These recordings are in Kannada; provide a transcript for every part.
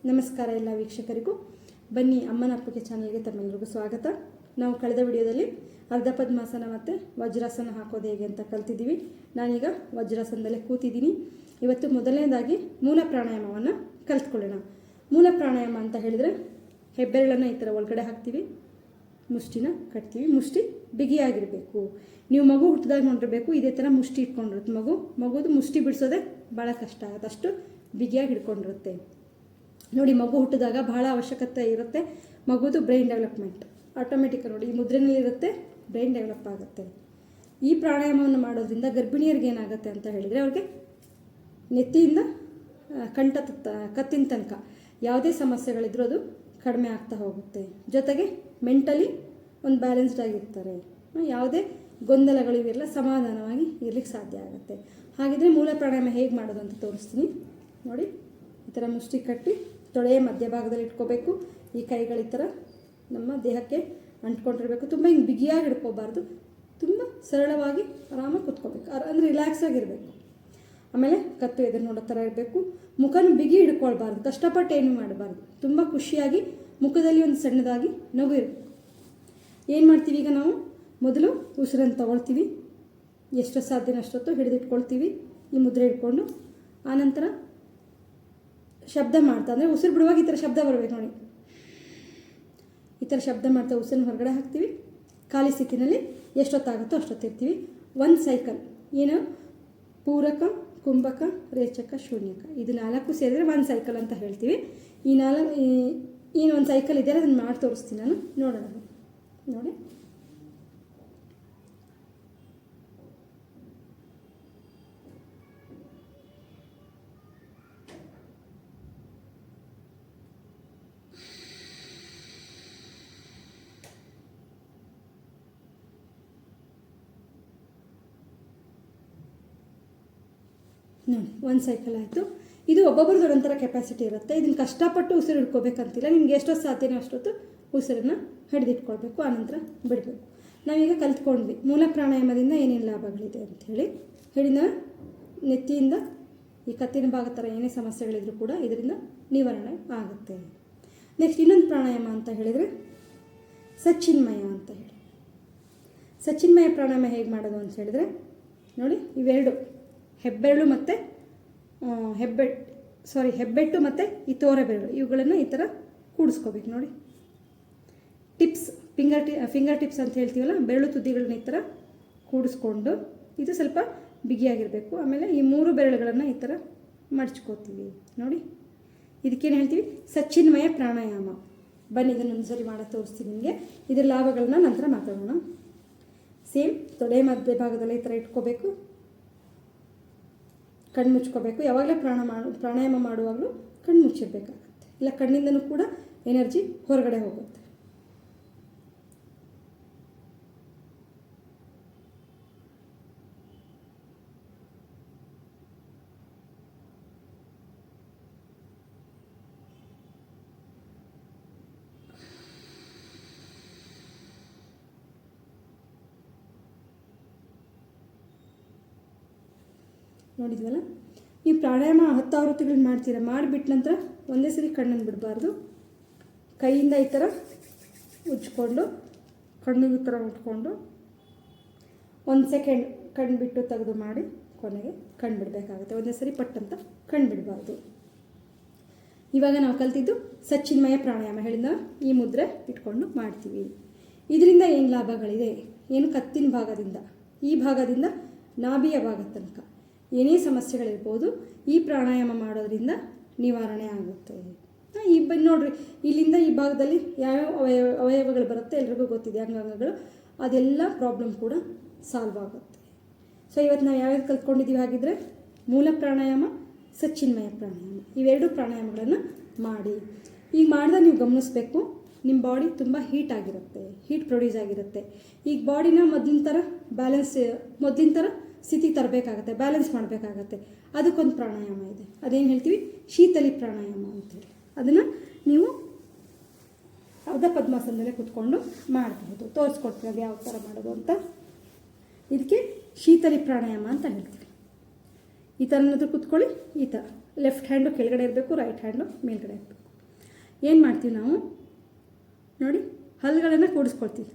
ನಮಸ್ಕಾರ ಎಲ್ಲ ವೀಕ್ಷಕರಿಗೂ. ಬನ್ನಿ ಅಮ್ಮನ ಅಪ್ಪಗೆ ಚಾನಲ್ಗೆ ತಮ್ಮೆಲ್ಲರಿಗೂ ಸ್ವಾಗತ. ನಾವು ಕಳೆದ ವಿಡಿಯೋದಲ್ಲಿ ಅರ್ಧ ಪದ್ಮಾಸನ ಮತ್ತು ವಜ್ರಾಸನ ಹಾಕೋದು ಹೇಗೆ ಅಂತ ಕಲ್ತಿದ್ದೀವಿ. ನಾನೀಗ ವಜ್ರಾಸನದಲ್ಲೇ ಕೂತಿದ್ದೀನಿ. ಇವತ್ತು ಮೊದಲನೇದಾಗಿ ಮೂಲ ಪ್ರಾಣಾಯಾಮವನ್ನು ಕಲ್ತ್ಕೊಳ್ಳೋಣ. ಮೂಲ ಪ್ರಾಣಾಯಾಮ ಅಂತ ಹೇಳಿದರೆ ಹೆಬ್ಬೆರಳನ್ನು ಈ ಥರ ಒಳಗಡೆ ಹಾಕ್ತೀವಿ, ಮುಷ್ಟಿನ ಕಟ್ತೀವಿ. ಮುಷ್ಟಿ ಬಿಗಿಯಾಗಿರಬೇಕು. ನೀವು ಮಗು ಹುಟ್ಟಿದಾಗ ನೋಡಿರಬೇಕು, ಇದೇ ಥರ ಮುಷ್ಟಿ ಇಟ್ಕೊಂಡಿರುತ್ತೆ. ಮಗುದು ಮುಷ್ಟಿ ಬಿಡಿಸೋದೇ ಭಾಳ ಕಷ್ಟ ಆಗುತ್ತೆ, ಅಷ್ಟು ಬಿಗಿಯಾಗಿ ಹಿಡ್ಕೊಂಡಿರುತ್ತೆ. ನೋಡಿ, ಮಗು ಹುಟ್ಟಿದಾಗ ಬಹಳ ಅವಶ್ಯಕತೆ ಇರುತ್ತೆ ಮಗುದು ಬ್ರೈನ್ ಡೆವಲಪ್ಮೆಂಟ್. ಆಟೋಮೆಟಿಕ್ ನೋಡಿ ಈ ಮುದ್ರೆನಲ್ಲಿರುತ್ತೆ, ಬ್ರೈನ್ ಡೆವಲಪ್ ಆಗುತ್ತೆ. ಈ ಪ್ರಾಣಾಯಾಮವನ್ನು ಮಾಡೋದ್ರಿಂದ ಗರ್ಭಿಣಿಯರಿಗೆ ಏನಾಗುತ್ತೆ ಅಂತ ಹೇಳಿದರೆ, ಅವ್ರಿಗೆ ನೆತ್ತಿಯಿಂದ ಕತ್ತಿನ ತನಕ ಯಾವುದೇ ಸಮಸ್ಯೆಗಳಿದ್ರೂ ಅದು ಕಡಿಮೆ ಆಗ್ತಾ ಹೋಗುತ್ತೆ. ಜೊತೆಗೆ ಮೆಂಟಲಿ ಒಂದು ಬ್ಯಾಲೆನ್ಸ್ಡ್ ಆಗಿರ್ತಾರೆ. ಯಾವುದೇ ಗೊಂದಲಗಳು ಇವೆಲ್ಲ ಸಮಾಧಾನವಾಗಿ ಇರಲಿಕ್ಕೆ ಸಾಧ್ಯ ಆಗುತ್ತೆ. ಹಾಗಿದ್ರೆ ಮೂಲ ಪ್ರಾಣಾಯಾಮ ಹೇಗೆ ಮಾಡೋದು ಅಂತ ತೋರಿಸ್ತೀನಿ ನೋಡಿ. ಈ ಥರ ಮುಷ್ಟಿ ಕಟ್ಟಿ ತೊಳೆಯ ಮಧ್ಯಭಾಗದಲ್ಲಿ ಇಟ್ಕೋಬೇಕು. ಈ ಕೈಗಳು ಈ ಥರ ನಮ್ಮ ದೇಹಕ್ಕೆ ಅಂಟ್ಕೊಂಡಿರಬೇಕು. ತುಂಬ ಹಿಂಗೆ ಬಿಗಿಯಾಗಿ ಹಿಡ್ಕೋಬಾರ್ದು, ತುಂಬ ಸರಳವಾಗಿ ಆರಾಮಾಗಿ ಕೂತ್ಕೋಬೇಕು, ಅಂದರೆ ರಿಲ್ಯಾಕ್ಸ್ ಆಗಿರಬೇಕು. ಆಮೇಲೆ ಕತ್ತು ಎದುರು ನೋಡೋ ಥರ ಇರಬೇಕು. ಮುಖನ ಬಿಗಿ ಹಿಡ್ಕೊಳ್ಬಾರ್ದು, ಕಷ್ಟಪಟ್ಟು ಏನು ಮಾಡಬಾರ್ದು. ತುಂಬ ಖುಷಿಯಾಗಿ ಮುಖದಲ್ಲಿ ಒಂದು ಸಣ್ಣದಾಗಿ ನಗು ಇರಬೇಕು. ಏನು ಮಾಡ್ತೀವಿ ಈಗ ನಾವು, ಮೊದಲು ಉಸಿರನ್ನು ತಗೊಳ್ತೀವಿ, ಎಷ್ಟು ಸಾಧ್ಯನೋ ಅಷ್ಟೊತ್ತು ಹಿಡಿದಿಟ್ಕೊಳ್ತೀವಿ ಈ ಮುದ್ರೆ ಹಿಡ್ಕೊಂಡು. ಆನಂತರ ಶಬ್ದ ಮಾಡ್ತಾ, ಅಂದರೆ ಉಸಿರು ಬಿಡುವಾಗ ಈ ಥರ ಶಬ್ದ ಬರಬೇಕು ನೋಡಿ. ಈ ಥರ ಶಬ್ದ ಮಾಡ್ತಾ ಉಸಿರನ್ನ ಹೊರಗಡೆ ಹಾಕ್ತೀವಿ. ಖಾಲಿ ಸ್ಥಿತಿನಲ್ಲಿ ಎಷ್ಟೊತ್ತಾಗುತ್ತೋ ಅಷ್ಟೊತ್ತಿರ್ತೀವಿ. ಒಂದು ಸೈಕಲ್ ಏನು, ಪೂರಕ, ಕುಂಭಕ, ರೇಚಕ, ಶೂನ್ಯಕ, ಇದು 4 ಸೇರಿದರೆ ಒಂದು ಸೈಕಲ್ ಅಂತ ಹೇಳ್ತೀವಿ. ಏನು ಒಂದು ಸೈಕಲ್ ಇದೆಯಲ್ಲ, ಅದನ್ನು ಮಾಡಿ ತೋರಿಸ್ತೀನಿ ನಾನು, ನೋಡೋಣ ನೋಡಿ. ಒಂದು ಸೈಕಲ್ ಆಯಿತು. ಇದು ಒಬ್ಬೊಬ್ರದ್ದು ಒಂಥರ ಕೆಪಾಸಿಟಿ ಇರುತ್ತೆ. ಇದನ್ನು ಕಷ್ಟಪಟ್ಟು ಉಸಿರು ಹಿಡ್ಕೋಬೇಕಂತಿಲ್ಲ, ನಿಮ್ಗೆ ಎಷ್ಟೊತ್ತು ಸಾಧ್ಯನೋ ಅಷ್ಟೊತ್ತು ಉಸಿರನ್ನು ಹಿಡಿದಿಟ್ಕೊಳ್ಬೇಕು, ಆನಂತರ ಬಿಡಬೇಕು. ನಾವೀಗ ಕಲ್ತ್ಕೊಂಡ್ವಿ ಮೂಲ ಪ್ರಾಣಾಯಾಮದಿಂದ ಏನೇನು ಲಾಭಗಳಿದೆ ಅಂಥೇಳಿ. ಹೇಳಿದ ನೆತ್ತಿಯಿಂದ ಈ ಕತ್ತಿನ ಭಾಗ ಥರ ಏನೇ ಸಮಸ್ಯೆಗಳಿದ್ರೂ ಕೂಡ ಇದರಿಂದ ನಿವಾರಣೆ ಆಗುತ್ತೆ. ನೆಕ್ಸ್ಟ್ ಇನ್ನೊಂದು ಪ್ರಾಣಾಯಾಮ ಅಂತ ಹೇಳಿದರೆ ಸಚ್ಚಿನ್ಮಯ ಅಂತ ಹೇಳಿ. ಸಚ್ಚಿನ್ಮಯ ಪ್ರಾಣಾಯಾಮ ಹೇಗೆ ಮಾಡೋದು ಅಂತ ಹೇಳಿದರೆ ನೋಡಿ, ಇವೆರಡು ಹೆಬ್ಬೆರಳು ಮತ್ತು ಹೆಬ್ಬೆಟ್ಟು ಮತ್ತು ಈ ತೋರೆ ಬೆರಳು, ಇವುಗಳನ್ನು ಈ ಥರ ಕೂಡಿಸ್ಕೋಬೇಕು ನೋಡಿ. ಟಿಪ್ಸ್, ಫಿಂಗರ್ ಟಿಪ್ಸ್ ಅಂತ ಹೇಳ್ತೀವಲ್ಲ, ಬೆರಳು ತುದಿಗಳನ್ನ ಈ ಥರ ಕೂಡಿಸ್ಕೊಂಡು, ಇದು ಸ್ವಲ್ಪ ಬಿಗಿಯಾಗಿರಬೇಕು. ಆಮೇಲೆ ಈ 3 ಬೆರಳುಗಳನ್ನು ಈ ಥರ ಮಡ್ಚ್ಕೋತೀವಿ ನೋಡಿ. ಇದಕ್ಕೇನು ಹೇಳ್ತೀವಿ, ಸಚ್ಚಿನ್ಮಯ ಪ್ರಾಣಾಯಾಮ. ಬನ್ನಿ ಇದನ್ನೊಂದು ಸರಿ ಮಾಡೋದು ತೋರಿಸ್ತೀನಿ ನಿಮಗೆ. ಇದರ ಲಾಭಗಳನ್ನ ನಂತರ ಮಾತಾಡೋಣ. ಸೇಮ್ ತೊಡೆ ಮಧ್ಯಭಾಗದಲ್ಲಿ ಈ ಥರ ಇಟ್ಕೋಬೇಕು, ಕಣ್ಣು ಮುಚ್ಕೋಬೇಕು. ಯಾವಾಗಲೇ ಪ್ರಾಣಾಯಾಮ ಮಾಡುವಾಗಲೂ ಕಣ್ಣು ಮುಚ್ಚಿರಬೇಕಾಗತ್ತೆ, ಇಲ್ಲ ಕಣ್ಣಿಂದನೂ ಕೂಡ ಎನರ್ಜಿ ಹೊರಗಡೆ ಹೋಗುತ್ತೆ. ನೋಡಿದ್ವಲ್ಲ, ಈ ಪ್ರಾಣಾಯಾಮ 10 ಆವೃತ್ತಿಗಳನ್ನ ಮಾಡ್ತೀರಾ. ಮಾಡಿಬಿಟ್ಟ ನಂತರ ಒಂದೇ ಸರಿ ಕಣ್ಣನ್ನು ಬಿಡಬಾರ್ದು. ಕೈಯಿಂದ ಈ ಥರ ಉಜ್ಕೊಂಡು, ಕಣ್ಣಿಗೆ ಈ ಥರ ಉಟ್ಕೊಂಡು 1 ಸೆಕೆಂಡ್ ಕಣ್ಣು ಬಿಟ್ಟು ತೆಗೆದು ಮಾಡಿ ಕೊನೆಗೆ ಕಣ್ಣು ಬಿಡಬೇಕಾಗುತ್ತೆ. ಒಂದೇ ಸರಿ ಪಟ್ಟಂತ ಕಣ್ಣು ಬಿಡಬಾರ್ದು. ಇವಾಗ ನಾವು ಕಲ್ತಿದ್ದು ಸಚ್ಚಿನ್ಮಯ ಪ್ರಾಣಾಯಾಮ. ಹೇಳಿದ ಈ ಮುದ್ರೆ ಇಟ್ಕೊಂಡು ಮಾಡ್ತೀವಿ. ಇದರಿಂದ ಏನು ಲಾಭಗಳಿದೆ, ಏನು ಕತ್ತಿನ ಭಾಗದಿಂದ ಈ ಭಾಗದಿಂದ ನಾಭಿಯ ಭಾಗದ ತನಕ ಏನೇ ಸಮಸ್ಯೆಗಳಿರ್ಬೋದು, ಈ ಪ್ರಾಣಾಯಾಮ ಮಾಡೋದ್ರಿಂದ ನಿವಾರಣೆ ಆಗುತ್ತೆ. ನೋಡ್ರಿ, ಇಲ್ಲಿಂದ ಈ ಭಾಗದಲ್ಲಿ ಯಾವ್ಯಾವ ಅವಯವಗಳು ಬರುತ್ತೆ ಎಲ್ರಿಗೂ ಗೊತ್ತಿದೆ, ಅಂಗಾಂಗಗಳು, ಅದೆಲ್ಲ ಪ್ರಾಬ್ಲಮ್ ಕೂಡ ಸಾಲ್ವ್ ಆಗುತ್ತೆ. ಸೊ ಇವತ್ತು ನಾವು ಯಾವ್ಯಾವ್ದು ಕಲ್ತ್ಕೊಂಡಿದ್ದೀವಿ, ಹಾಗಿದ್ರೆ ಮೂಲ ಪ್ರಾಣಾಯಾಮ, ಸಚ್ಚಿನ್ಮಯ ಪ್ರಾಣಾಯಾಮ, ಇವೆರಡು ಪ್ರಾಣಾಯಾಮಗಳನ್ನು ಮಾಡಿ. ಈಗ ಮಾಡಿದಾಗ ನೀವು ಗಮನಿಸಬೇಕು, ನಿಮ್ಮ ಬಾಡಿ ತುಂಬ ಹೀಟ್ ಆಗಿರುತ್ತೆ, ಹೀಟ್ ಪ್ರೊಡ್ಯೂಸ್ ಆಗಿರುತ್ತೆ. ಈಗ ಬಾಡಿನ ಮೊದಲಿನ ಥರ ಸ್ಥಿತಿ ತರಬೇಕಾಗತ್ತೆ, ಬ್ಯಾಲೆನ್ಸ್ ಮಾಡಬೇಕಾಗತ್ತೆ. ಅದಕ್ಕೊಂದು ಪ್ರಾಣಾಯಾಮ ಇದೆ, ಅದೇನು ಹೇಳ್ತೀವಿ, ಶೀತಲಿ ಪ್ರಾಣಾಯಾಮ ಅಂತೇಳಿ. ಅದನ್ನು ನೀವು ಅರ್ಧ ಪದ್ಮಾಸನದಲ್ಲೇ ಕೂತ್ಕೊಂಡು ಮಾಡಬಹುದು. ತೋರಿಸ್ಕೊಡ್ತೀವಿ ಅದು ಯಾವ ಥರ ಮಾಡೋದು ಅಂತ. ಇದಕ್ಕೆ ಶೀತಲಿ ಪ್ರಾಣಾಯಾಮ ಅಂತ ಹೇಳ್ತೀವಿ. ಈ ಥರ ಕೂತ್ಕೊಳ್ಳಿ, ಈ ಥರ ಲೆಫ್ಟ್ ಹ್ಯಾಂಡು ಕೆಳಗಡೆ ಇರಬೇಕು, ರೈಟ್ ಹ್ಯಾಂಡು ಮೇಲ್ಗಡೆ ಇರಬೇಕು. ಏನು ಮಾಡ್ತೀವಿ ನಾವು ನೋಡಿ, ಹಲ್ಲುಗಳನ್ನು ಕೂಡಿಸ್ಕೊಳ್ತೀವಿ.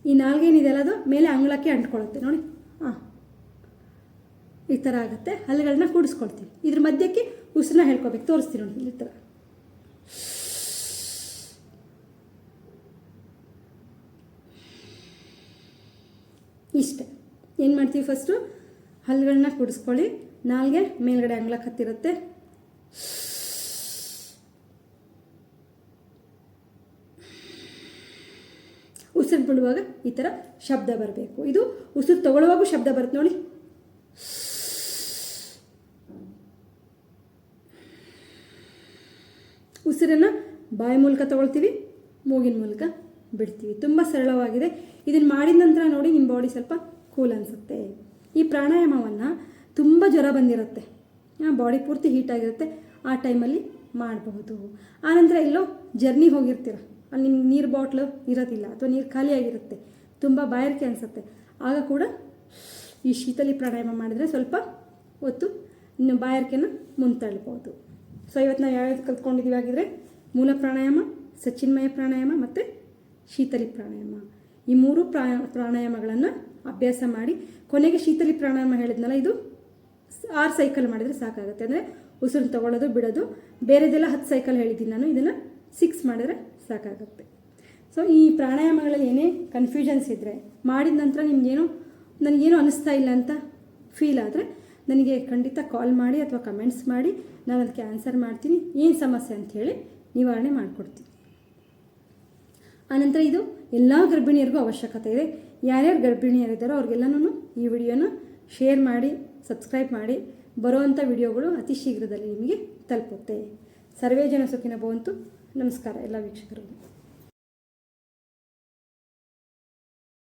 ಈ ನಾಲ್ಗೇನಿದೆಯಲ್ಲ ಅದು ಮೇಲೆ ಅಂಗಳಕ್ಕೆ ಅಂಟ್ಕೊಳ್ಳುತ್ತೆ ನೋಡಿ. ಈ ಥರ ಆಗುತ್ತೆ. ಹಲ್ಲುಗಳನ್ನ ಕೂಡಿಸ್ಕೊಳ್ತೀವಿ. ಇದ್ರ ಮಧ್ಯಕ್ಕೆ ಉಸಿರನ್ನ ಹೇಳ್ಕೊಬೇಕು. ತೋರಿಸ್ತೀನಿ ನೋಡಿ, ಈ ಥರ. ಇಷ್ಟೇ. ಏನು ಮಾಡ್ತೀವಿ, ಫಸ್ಟು ಹಲ್ಲುಗಳನ್ನ ಕೂಡಿಸ್ಕೊಳ್ಳಿ. ನಾಲ್ಗೆ ಮೇಲ್ಗಡೆ ಅಂಗ್ಲಕ್ಕೆ ಹತ್ತಿರುತ್ತೆ. ಉಸಿರು ಬಿಡುವಾಗ ಈ ಥರ ಶಬ್ದ ಬರಬೇಕು. ಇದು ಉಸಿರು ತಗೊಳ್ಳುವಾಗೂ ಶಬ್ದ ಬರುತ್ತೆ ನೋಡಿ. ಉಸಿರನ್ನು ಬಾಯಿ ಮೂಲಕ ತಗೊಳ್ತೀವಿ, ಮೂಗಿನ ಮೂಲಕ ಬಿಡ್ತೀವಿ. ತುಂಬ ಸರಳವಾಗಿದೆ. ಇದನ್ನು ಮಾಡಿದ ನಂತರ ನೋಡಿ ನಿಮ್ಮ ಬಾಡಿ ಸ್ವಲ್ಪ ಕೂಲ್ ಅನಿಸುತ್ತೆ. ಈ ಪ್ರಾಣಾಯಾಮವನ್ನು ತುಂಬ ಜ್ವರ ಬಂದಿರುತ್ತೆ, ಬಾಡಿ ಪೂರ್ತಿ ಹೀಟಾಗಿರುತ್ತೆ, ಆ ಟೈಮಲ್ಲಿ ಮಾಡಬಹುದು. ಆನಂತರ ಎಲ್ಲೋ ಜರ್ನಿ ಹೋಗಿರ್ತೀರ, ಅಲ್ಲಿ ನಿಮ್ಗೆ ನೀರು ಬಾಟ್ಲು ಇರೋದಿಲ್ಲ ಅಥವಾ ನೀರು ಖಾಲಿಯಾಗಿರುತ್ತೆ, ತುಂಬ ಬಾಯಾರಿಕೆ ಅನಿಸುತ್ತೆ. ಆಗ ಕೂಡ ಈ ಶೀತಲಿ ಪ್ರಾಣಾಯಾಮ ಮಾಡಿದರೆ ಸ್ವಲ್ಪ ಹೊತ್ತು ಇನ್ನು ಬಾಯಾರಿಕೆನ ಮುಂತಳ್ಬೋದು. ಸೊ ಇವತ್ತು ನಾವು ಯಾವ್ಯಾವ್ದು ಕಲ್ತ್ಕೊಂಡಿದ್ದೀವಿ ಆಗಿದ್ರೆ, ಮೂಲ ಪ್ರಾಣಾಯಾಮ, ಸಚಿನ್ಮಯ ಪ್ರಾಣಾಯಾಮ ಮತ್ತು ಶೀತಲಿ ಪ್ರಾಣಾಯಾಮ. ಈ ಮೂರು ಪ್ರಾಣಾಯಾಮಗಳನ್ನು ಅಭ್ಯಾಸ ಮಾಡಿ ಕೊನೆಗೆ ಶೀತಲಿ ಪ್ರಾಣಾಯಾಮ ಹೇಳಿದ್ನಲ್ಲ, ಇದು 6 ಸೈಕಲ್ ಮಾಡಿದರೆ ಸಾಕಾಗುತ್ತೆ. ಅಂದರೆ ಉಸಿರು ತಗೊಳ್ಳೋದು ಬಿಡೋದು. ಬೇರೆದೆಲ್ಲ 10 ಸೈಕಲ್ ಹೇಳಿದ್ದೀನಿ ನಾನು, ಇದನ್ನು 6 ಮಾಡಿದರೆ ಸಾಕಾಗುತ್ತೆ. ಸೊ ಈ ಪ್ರಾಣಾಯಾಮಗಳಲ್ಲಿ ಏನೇ ಕನ್ಫ್ಯೂಷನ್ಸ್ ಇದ್ದರೆ, ಮಾಡಿದ ನಂತರ ನನಗೇನು ಅನ್ನಿಸ್ತಾ ಇಲ್ಲ ಅಂತ ಫೀಲ್ ಆದರೆ ನನಗೆ ಖಂಡಿತ ಕಾಲ್ ಮಾಡಿ ಅಥವಾ ಕಮೆಂಟ್ಸ್ ಮಾಡಿ, ನಾನು ಅದಕ್ಕೆ ಆನ್ಸರ್ ಮಾಡ್ತೀನಿ. ಏನು ಸಮಸ್ಯೆ ಅಂಥೇಳಿ ನಿವಾರಣೆ ಮಾಡಿಕೊಡ್ತೀನಿ. ಆನಂತರ ಇದು ಎಲ್ಲ ಗರ್ಭಿಣಿಯರಿಗೂ ಅವಶ್ಯಕತೆ ಇದೆ. ಯಾರ್ಯಾರು ಗರ್ಭಿಣಿಯರಿದ್ದಾರೋ ಅವ್ರಿಗೆಲ್ಲನೂ ಈ ವಿಡಿಯೋನ ಶೇರ್ ಮಾಡಿ, ಸಬ್ಸ್ಕ್ರೈಬ್ ಮಾಡಿ. ಬರುವಂಥ ವಿಡಿಯೋಗಳು ಅತಿ ಶೀಘ್ರದಲ್ಲಿ ನಿಮಗೆ ತಲುಪುತ್ತೆ. ಸರ್ವೇ ಜನ ಸುಖಿನೋ ಭವಂತು. ನಮಸ್ಕಾರ ಎಲ್ಲ ವೀಕ್ಷಕರಿಗೂ.